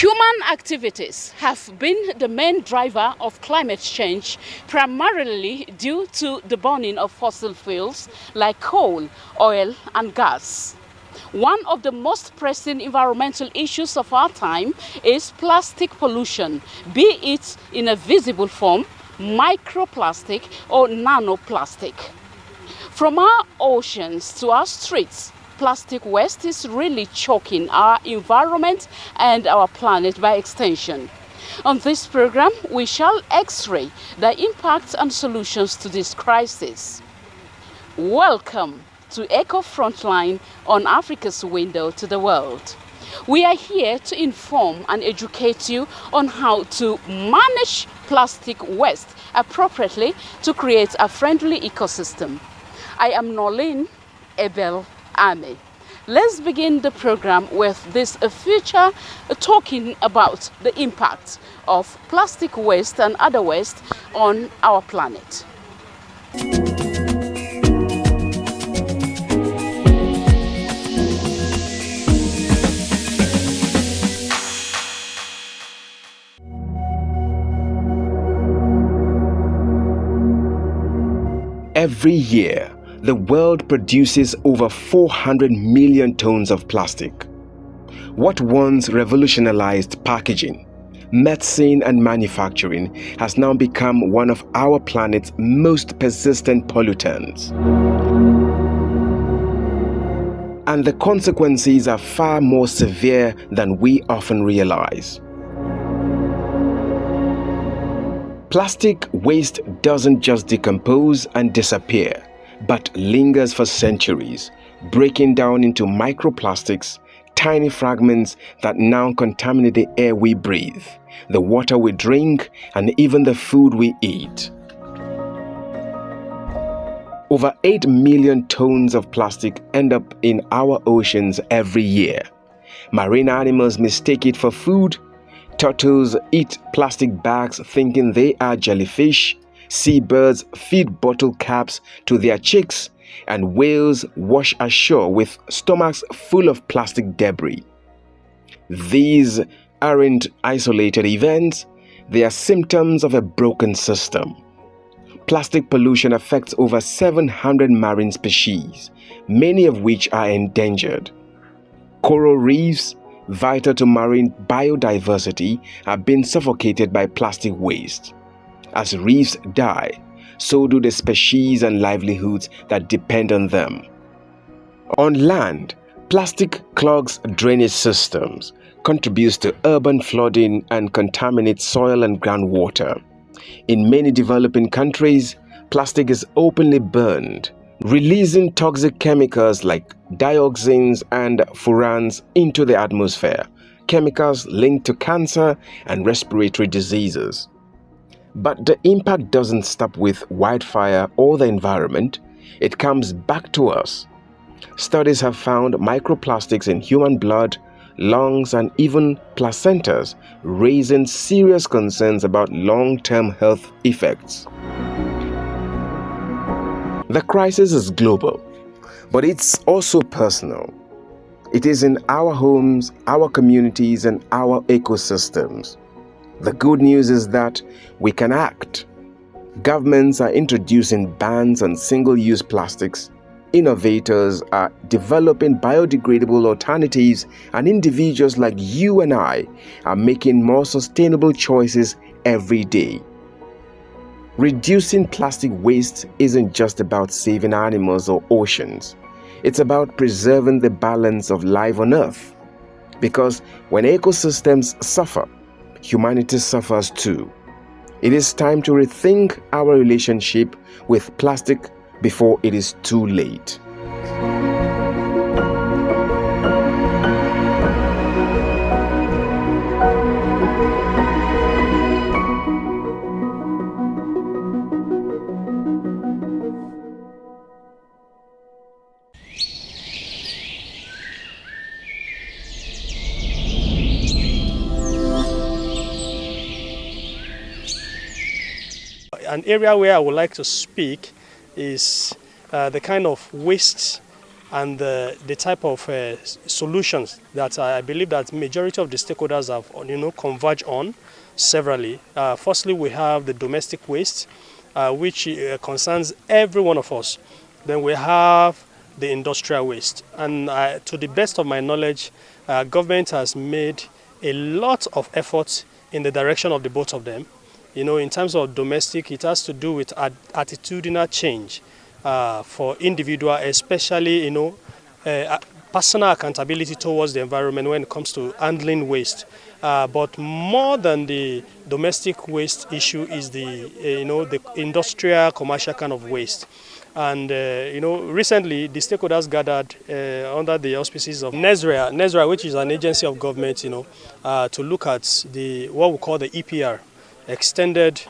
Human activities have been the main driver of climate change, primarily due to the burning of fossil fuels like coal, oil, and gas. One of the most pressing environmental issues of our time is plastic pollution, be it in a visible form, microplastic, or nanoplastic. From our oceans to our streets, plastic waste is really choking our environment and our planet by extension. On this program, we shall x-ray the impacts and solutions to this crisis. Welcome to Eco Frontline on Africa's window to the world. We are here to inform and educate you on how to manage plastic waste appropriately to create a friendly ecosystem. I am Nolene Ebel Ame. Let's begin the program with this feature talking about the impact of plastic waste and other waste on our planet. Every year, the world produces over 400 million tons of plastic. What once revolutionized packaging, medicine, and manufacturing has now become one of our planet's most persistent pollutants. And the consequences are far more severe than we often realize. Plastic waste doesn't just decompose and disappear, but lingers for centuries, breaking down into microplastics, tiny fragments that now contaminate the air we breathe, the water we drink, and even the food we eat. Over 8 million tons of plastic end up in our oceans every year. Marine animals mistake it for food. Turtles eat plastic bags thinking they are jellyfish. Seabirds feed bottle caps to their chicks, and whales wash ashore with stomachs full of plastic debris. These aren't isolated events, they are symptoms of a broken system. Plastic pollution affects over 700 marine species, many of which are endangered. Coral reefs, vital to marine biodiversity, are being suffocated by plastic waste. As reefs die, so do the species and livelihoods that depend on them. On land, plastic clogs drainage systems, contributes to urban flooding, and contaminates soil and groundwater. In many developing countries, plastic is openly burned, releasing toxic chemicals like dioxins and furans into the atmosphere, chemicals linked to cancer and respiratory diseases. But the impact doesn't stop with wildfire or the environment, it comes back to us. Studies have found microplastics in human blood, lungs, and even placentas, raising serious concerns about long-term health effects. The crisis is global, but it's also personal. It is in our homes, our communities, and our ecosystems. The good news is that we can act. Governments are introducing bans on single-use plastics. Innovators are developing biodegradable alternatives, and individuals like you and I are making more sustainable choices every day. Reducing plastic waste isn't just about saving animals or oceans. It's about preserving the balance of life on Earth. Because when ecosystems suffer, humanity suffers too. It is time to rethink our relationship with plastic before it is too late. An area where I would like to speak is the kind of waste and the type of solutions that I believe that majority of the stakeholders have converged on severally. Firstly, we have the domestic waste, which concerns every one of us. Then we have the industrial waste, and to the best of my knowledge, government has made a lot of efforts in the direction of the both of them. In terms of domestic, it has to do with attitudinal change for individual, especially personal accountability towards the environment when it comes to handling waste. But more than the domestic waste issue is the industrial commercial kind of waste. And recently the stakeholders gathered under the auspices of NESRA, which is an agency of government, to look at what we call the EPR, extended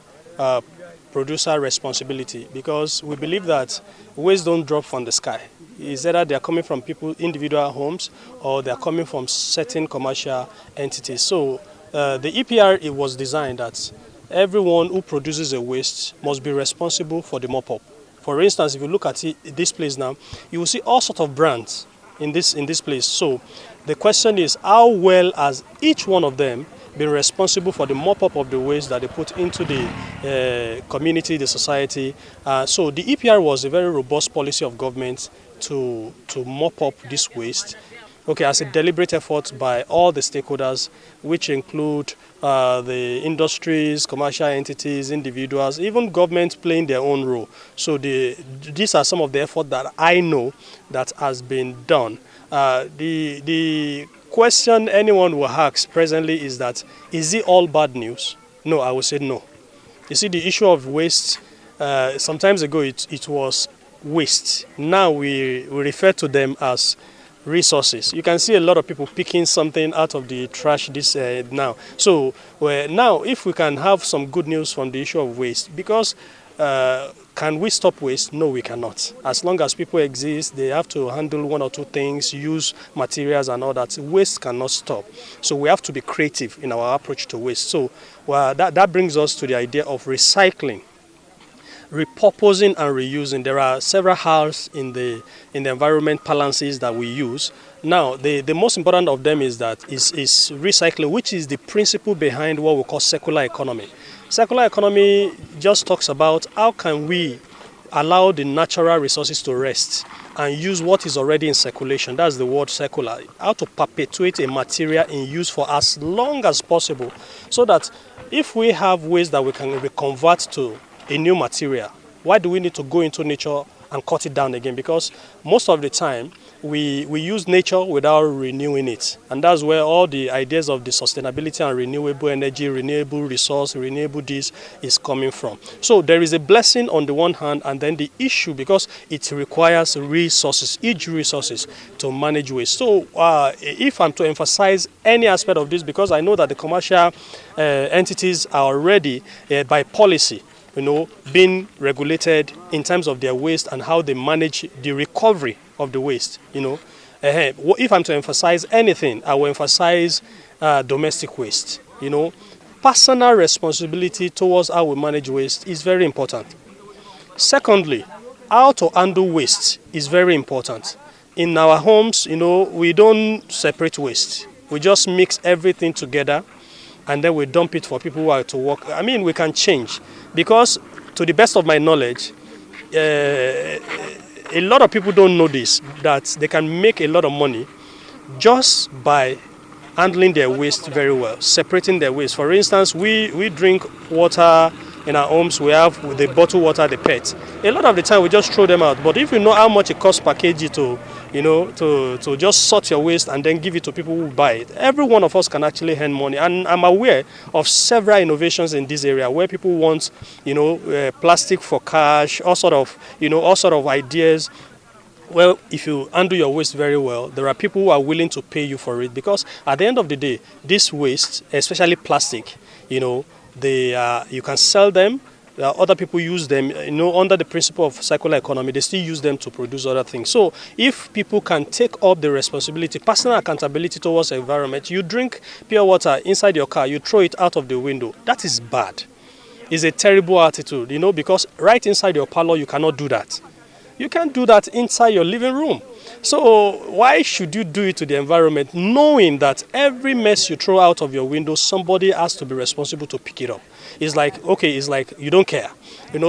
producer responsibility, because we believe that waste don't drop from the sky. It's either they are coming from individual homes, or they are coming from certain commercial entities. So the EPR, it was designed that everyone who produces a waste must be responsible for the mop-up. For instance, if you look at this place now, you will see all sorts of brands in this place. So the question is, how well has each one of them been responsible for the mop-up of the waste that they put into the community, the society? So the EPR was a very robust policy of government to mop up this waste. Okay, as a deliberate effort by all the stakeholders, which include the industries, commercial entities, individuals, even governments playing their own role. So these are some of the effort that I know that has been done. The question anyone will ask presently is that, is it all bad news? No, I will say no. You see, the issue of waste, sometimes ago it was waste. Now we refer to them as resources. You can see a lot of people picking something out of the trash now. So now, if we can have some good news from the issue of waste, because can we stop waste? No, we cannot. As long as people exist, they have to handle one or two things, use materials and all that. Waste cannot stop. So we have to be creative in our approach to waste. So that brings us to the idea of recycling, repurposing and reusing. There are several R's in the environment balances that we use. Now, the most important of them is recycling, which is the principle behind what we call circular economy. Circular economy just talks about how can we allow the natural resources to rest and use what is already in circulation. That's the word circular. How to perpetuate a material in use for as long as possible, so that if we have ways that we can reconvert to a new material, why do we need to go into nature and cut it down again? Because most of the time we use nature without renewing it, and that's where all the ideas of the sustainability and renewable energy, renewable resource, renewable this is coming from. So there is a blessing on the one hand, and then the issue, because it requires resources, huge resources to manage waste. So if I'm to emphasize any aspect of this, because I know that the commercial entities are already by policy being regulated in terms of their waste and how they manage the recovery of the waste. If I'm to emphasize anything, I will emphasize domestic waste. Personal responsibility towards how we manage waste is very important. Secondly, how to handle waste is very important. In our homes, we don't separate waste. We just mix everything together, and then we dump it for people who are to work. I mean, we can change, because to the best of my knowledge, a lot of people don't know this, that they can make a lot of money just by handling their waste very well, separating their waste. For instance, we drink water in our homes. We have the bottled water, the PET. A lot of the time we just throw them out. But if you know how much it costs per kg to just sort your waste and then give it to people who buy it, every one of us can actually earn money. And I'm aware of several innovations in this area where people want, plastic for cash, all sort of ideas. Well, if you handle your waste very well, there are people who are willing to pay you for it, because at the end of the day, this waste, especially plastic, you can sell them. Other people use them, under the principle of circular economy. They still use them to produce other things. So if people can take up the responsibility, personal accountability towards the environment, you drink pure water inside your car, you throw it out of the window. That is bad. It's a terrible attitude, because right inside your parlor, you cannot do that. You can't do that inside your living room. So why should you do it to the environment, knowing that every mess you throw out of your window, somebody has to be responsible to pick it up? It's like, okay, it's like you don't care.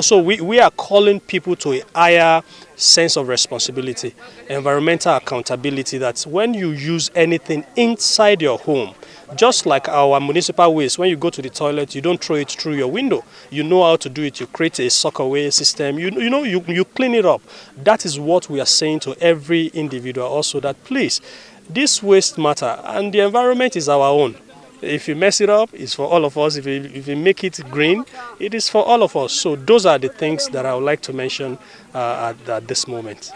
So we are calling people to a higher sense of responsibility, environmental accountability, that when you use anything inside your home, just like our municipal waste, when you go to the toilet, you don't throw it through your window. You know how to do it. You create a sock-away system. You clean it up. That is what we are saying to every individual also, that please, this waste matter, and the environment is our own. If you mess it up, it's for all of us. If you make it green, it is for all of us. So those are the things that I would like to mention at this moment.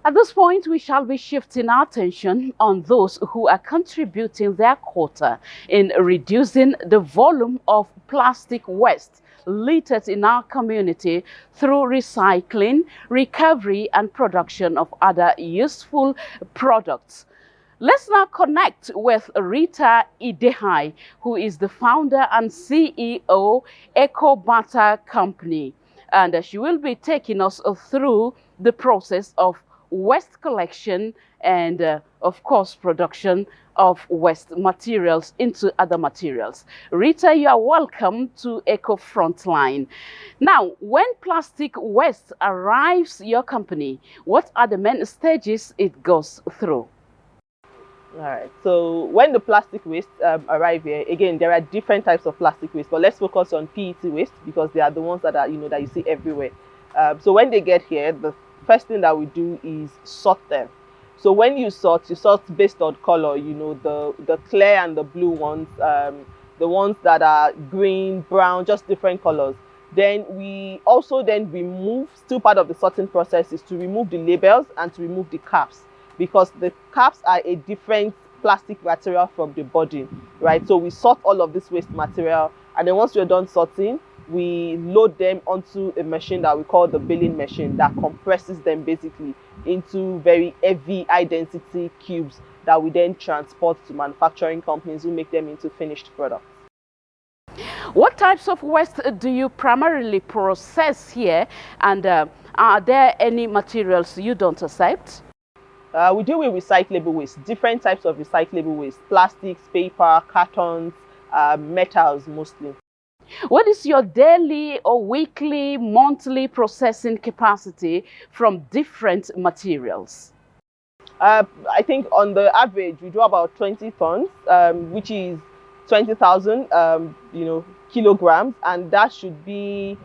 At this point, we shall be shifting our attention on those who are contributing their quota in reducing the volume of plastic waste littered in our community through recycling, recovery, and production of other useful products. Let's now connect with Rita Idehai, who is the founder and CEO EcoBata Company. And she will be taking us through the process of waste collection and of course production of waste materials into other materials. Rita, you are welcome to Eco Frontline. Now, when plastic waste arrives your company, what are the main stages it goes through? All right. So when the plastic waste arrive here, again, there are different types of plastic waste, but let's focus on PET waste because they are the ones that are that you see everywhere. So when they get here, the first thing that we do is sort them. So when you sort based on color. The clear and the blue ones, the ones that are green, brown, just different colors. Then we also remove. Still part of the sorting process is to remove the labels and to remove the caps, because the caps are a different plastic material from the body, right? So we sort all of this waste material, and then once we're done sorting, we load them onto a machine that we call the baling machine, that compresses them basically into very heavy high density cubes that we then transport to manufacturing companies who make them into finished products. What types of waste do you primarily process here, and are there any materials you don't accept? We deal with recyclable waste, different types of recyclable waste, plastics, paper, cartons, metals mostly. What is your daily or weekly, monthly processing capacity from different materials? I think on the average, we do about 20 tons, which is 20,000, kilograms, and that should be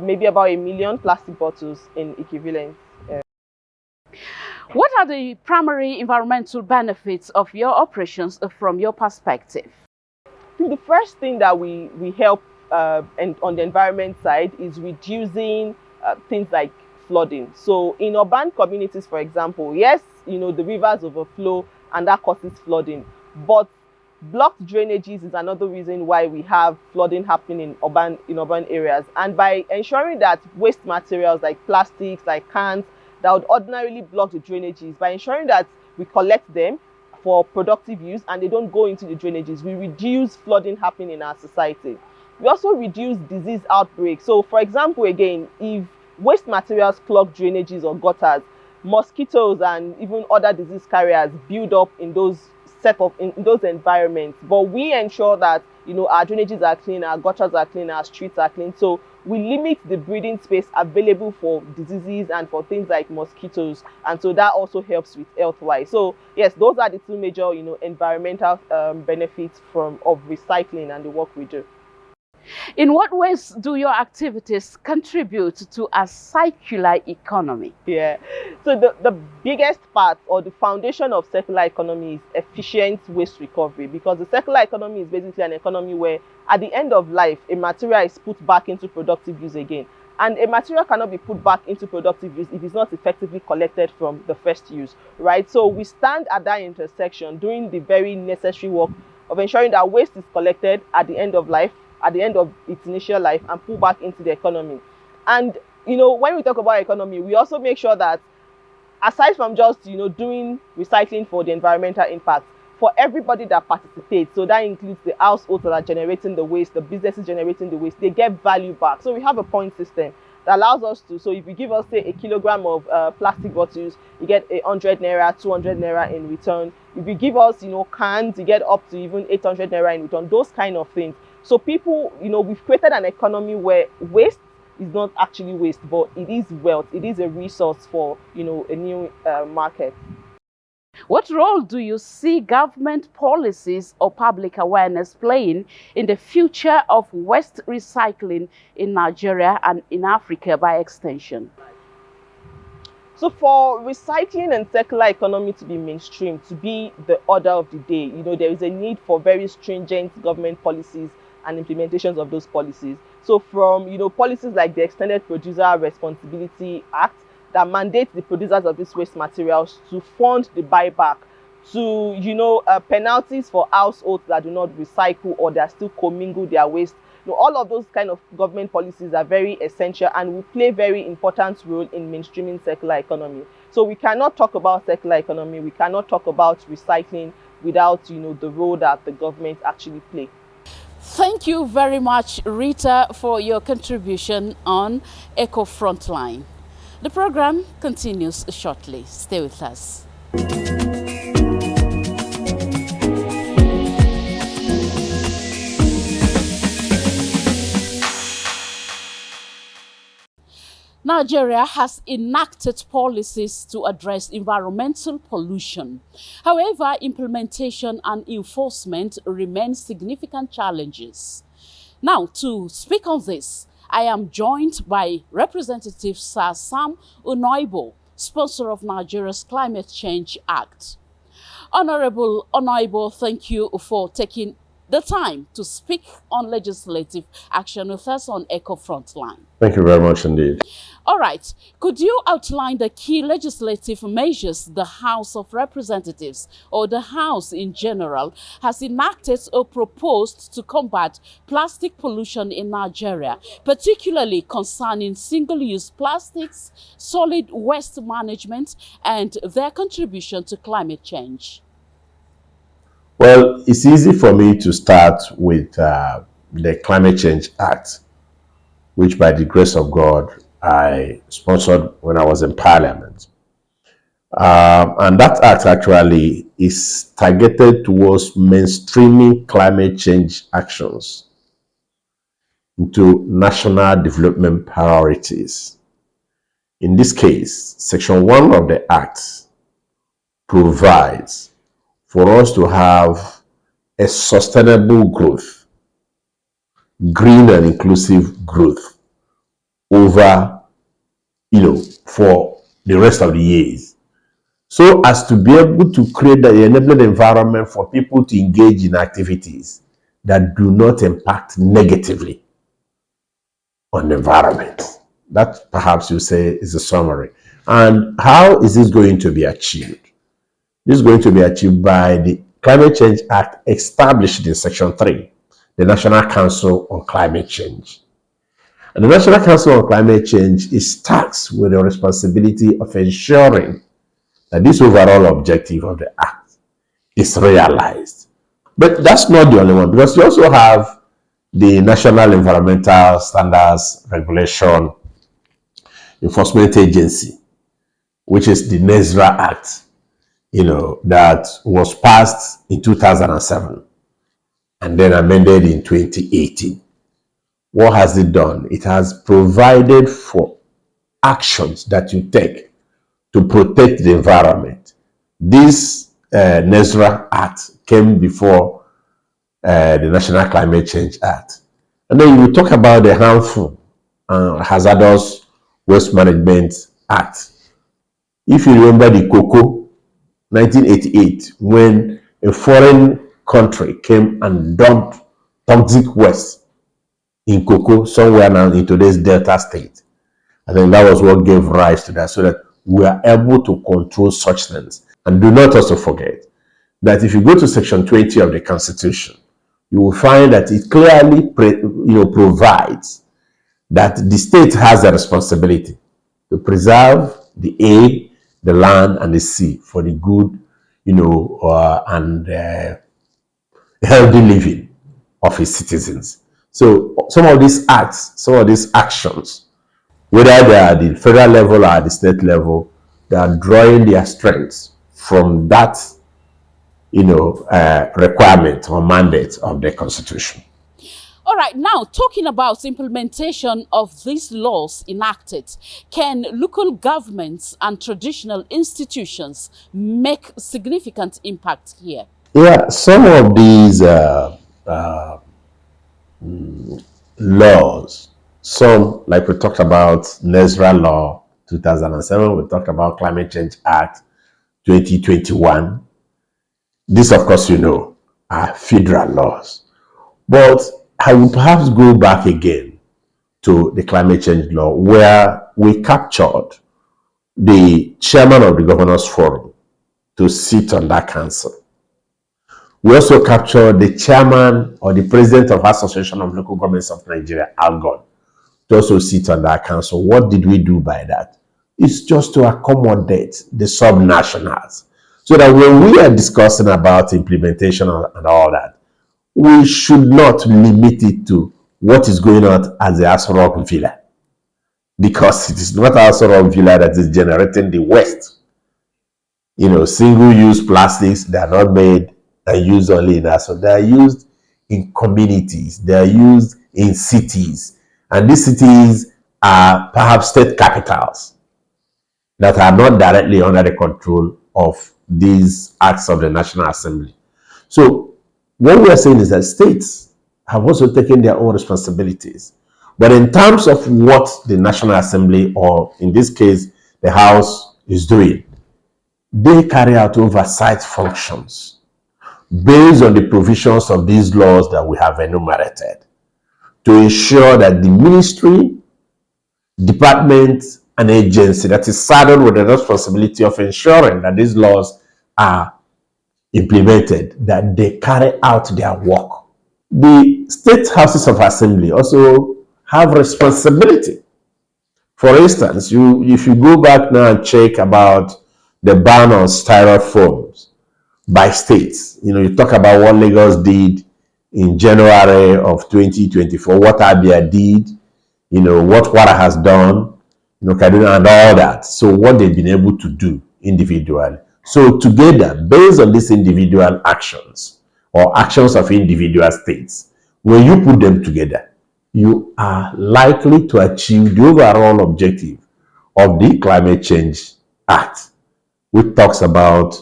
maybe about 1 million plastic bottles in equivalent. What are the primary environmental benefits of your operations from your perspective? I think the first thing that we help and on the environment side is reducing things like flooding. So in urban communities, for example, yes, the rivers overflow and that causes flooding, but blocked drainages is another reason why we have flooding happening in urban areas. And by ensuring that waste materials like plastics, like cans, that would ordinarily block the drainages, by ensuring that we collect them for productive use and they don't go into the drainages, we reduce flooding happening in our society. We also reduce disease outbreaks. So for example, again, if waste materials clog drainages or gutters, mosquitoes and even other disease carriers build up in those in those environments. But we ensure that our drainages are clean, our gutters are clean, our streets are clean. So we limit the breeding space available for diseases and for things like mosquitoes, and so that also helps with health-wise. So yes, those are the two major environmental benefits of recycling and the work we do. In what ways do your activities contribute to a circular economy? Yeah, so the biggest part or the foundation of circular economy is efficient waste recovery, because the circular economy is basically an economy where at the end of life, a material is put back into productive use again. And a material cannot be put back into productive use if it's not effectively collected from the first use, right? So we stand at that intersection doing the very necessary work of ensuring that waste is collected at the end of life, at the end of its initial life, and pull back into the economy. And when we talk about economy, we also make sure that aside from just doing recycling for the environmental impact, for everybody that participates, so that includes the households that are generating the waste, the businesses generating the waste, they get value back. So we have a point system that allows us to, so if you give us say a kilogram of plastic bottles, you get 100 naira, 200 naira in return. If you give us cans, you get up to even 800 naira in return, those kind of things. So people, we've created an economy where waste is not actually waste, but it is wealth, it is a resource for a new market. What role do you see government policies or public awareness playing in the future of waste recycling in Nigeria and in Africa by extension? So for recycling and circular economy to be mainstream, to be the order of the day, there is a need for very stringent government policies and implementations of those policies. So from, policies like the Extended Producer Responsibility Act that mandates the producers of these waste materials to fund the buyback, to, penalties for households that do not recycle or that still commingle their waste. All of those kind of government policies are very essential and will play very important role in mainstreaming circular economy. So we cannot talk about circular economy, we cannot talk about recycling without, the role that the government actually play. Thank you very much, Rita, for your contribution on Eco Frontline. The program continues shortly. Stay with us. Nigeria has enacted policies to address environmental pollution. However, implementation and enforcement remain significant challenges. Now, to speak on this, I am joined by Representative Sir Sam Onoibo, sponsor of Nigeria's Climate Change Act. Honorable Onoibo, thank you for taking the time to speak on legislative action with us on Eco Frontline. Thank you very much indeed. All right. Could you outline the key legislative measures the House of Representatives, or the House in general, has enacted or proposed to combat plastic pollution in Nigeria, particularly concerning single-use plastics, solid waste management, and their contribution to climate change? Well, it's easy for me to start with the Climate Change Act, which by the grace of God, I sponsored when I was in Parliament. And that act actually is targeted towards mainstreaming climate change actions into national development priorities. In this case, Section 1 of the Act provides for us to have a sustainable growth, green and inclusive growth over, for the rest of the years. So as to be able to create the enabling environment for people to engage in activities that do not impact negatively on the environment. That perhaps you say is a summary. And how is this going to be achieved? This is going to be achieved by the Climate Change Act established in Section 3, the National Council on Climate Change. And the National Council on Climate Change is tasked with the responsibility of ensuring that this overall objective of the Act is realized. But that's not the only one, because you also have the National Environmental Standards Regulation Enforcement Agency, which is the NESRA Act, that was passed in 2007 and then amended in 2018. What has it done? It has provided for actions that you take to protect the environment. This NESRA Act came before the National Climate Change Act. And then you talk about the harmful hazardous waste management act. If you remember the cocoa 1988, when a foreign country came and dumped toxic waste in cocoa somewhere now in today's Delta State. I think that was what gave rise to that, so that we are able to control such things. And do not also forget that if you go to Section 20 of the Constitution, you will find that it clearly provides that the state has a responsibility to preserve the air, the land and the sea for the good, and healthy living of its citizens. So some of these acts, some of these actions, whether they are at the federal level or at the state level, they are drawing their strengths from that, requirement or mandate of the Constitution. All right, now talking about implementation of these laws enacted, can local governments and traditional institutions make significant impact here? Yeah, some of these laws, some like we talked about NESRA law 2007, we talked about Climate Change Act 2021. This, of course, are federal laws. But I would perhaps go back again to the climate change law, where we captured the chairman of the Governors Forum to sit on that council. We also captured the chairman or the president of Association of Local Governments of Nigeria, ALGON, to also sit on that council. What did we do by that? It's just to accommodate the subnationals, so that when we are discussing about implementation and all that, we should not limit it to what is going on at the Aso Rock Villa, because it is not Aso Rock Villa that is generating the waste. Single-use plastics, they are not made and used only in Aso. They are used in communities. They are used in cities. And these cities are perhaps state capitals that are not directly under the control of these acts of the National Assembly. So what we are saying is that states have also taken their own responsibilities. But in terms of what the National Assembly, or in this case, the House, is doing, they carry out oversight functions based on the provisions of these laws that we have enumerated, to ensure that the ministry, department, and agency that is saddled with the responsibility of ensuring that these laws are implemented, that they carry out their work. The state houses of assembly also have responsibility. For instance, if you go back now and check about the ban on styrofoams by states, you talk about what Lagos did in January of 2024, what Abia did, what Kwara has done, Kaduna, and all that. So what they've been able to do individually. So together, based on these individual actions or actions of individual states, when you put them together, you are likely to achieve the overall objective of the Climate Change Act, which talks about,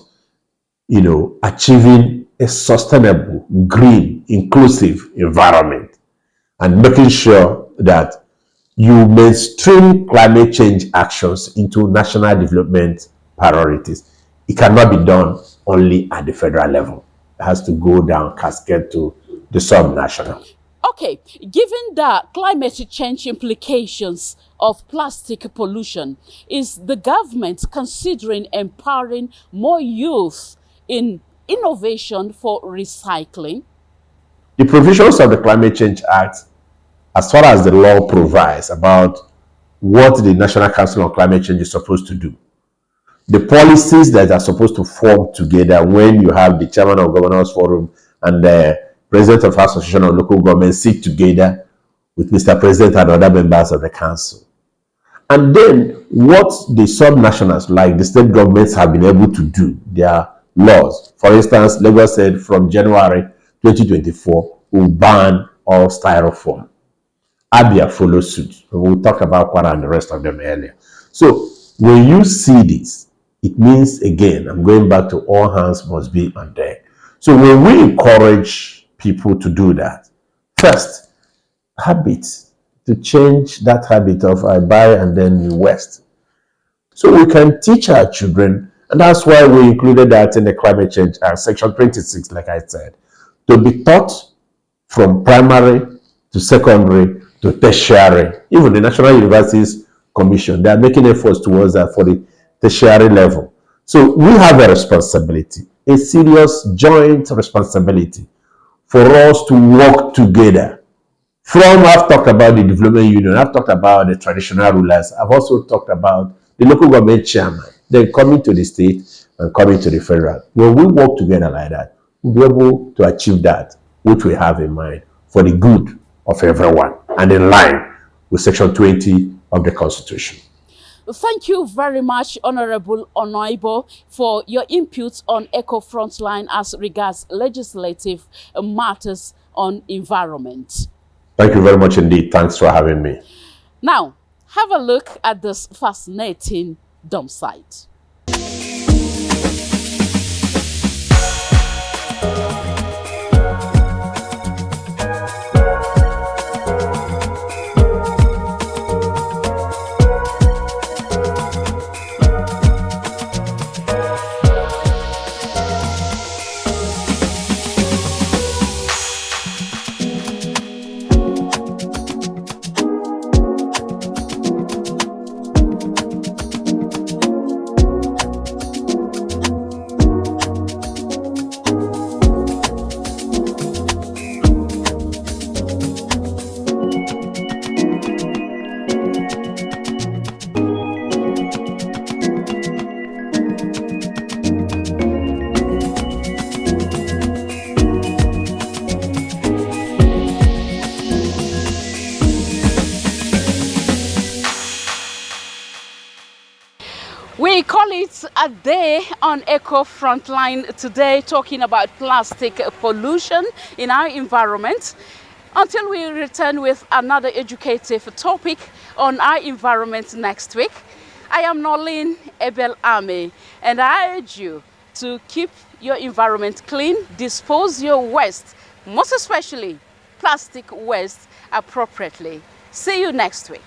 achieving a sustainable, green, inclusive environment, and making sure that you mainstream climate change actions into national development priorities. It cannot be done only at the federal level. It has to go down cascade to the subnational. Okay, given the climate change implications of plastic pollution, is the government considering empowering more youth in innovation for recycling? The provisions of the Climate Change Act, as far as the law provides about what the National Council on Climate Change is supposed to do, the policies that are supposed to form together when you have the chairman of Governors Forum and the president of Association of Local Governments sit together with Mr. President and other members of the council. And then what the subnationals, like the state governments, have been able to do, their laws. For instance, Lagos said from January 2024 will ban all styrofoam. Abia follows suit. We'll talk about Kwara and the rest of them earlier. So when you see this, it means, again, I'm going back to all hands must be on deck. So when we encourage people to do that, first, habits, to change that habit of I buy and then you waste. So we can teach our children, and that's why we included that in the Climate Change Act, Section 26, like I said, to be taught from primary to secondary to tertiary. Even the National Universities Commission, they are making efforts towards that for the tertiary level. So we have a responsibility, a serious joint responsibility for us to work together. I've talked about the development union, I've talked about the traditional rulers, I've also talked about the local government chairman. then coming to the state and coming to the federal. When we work together like that, we'll be able to achieve that which we have in mind for the good of everyone and in line with Section 20 of the Constitution. Thank you very much, Honorable Onoibo, for your input on Eco Frontline as regards legislative matters on environment. Thank you very much indeed. Thanks for having me. Now, have a look at this fascinating dump site. We call it a day on Eco Frontline today, talking about plastic pollution in our environment. Until we return with another educative topic on our environment next week, I am Nolin Ebel Ame, and I urge you to keep your environment clean, dispose your waste, most especially plastic waste, appropriately. See you next week.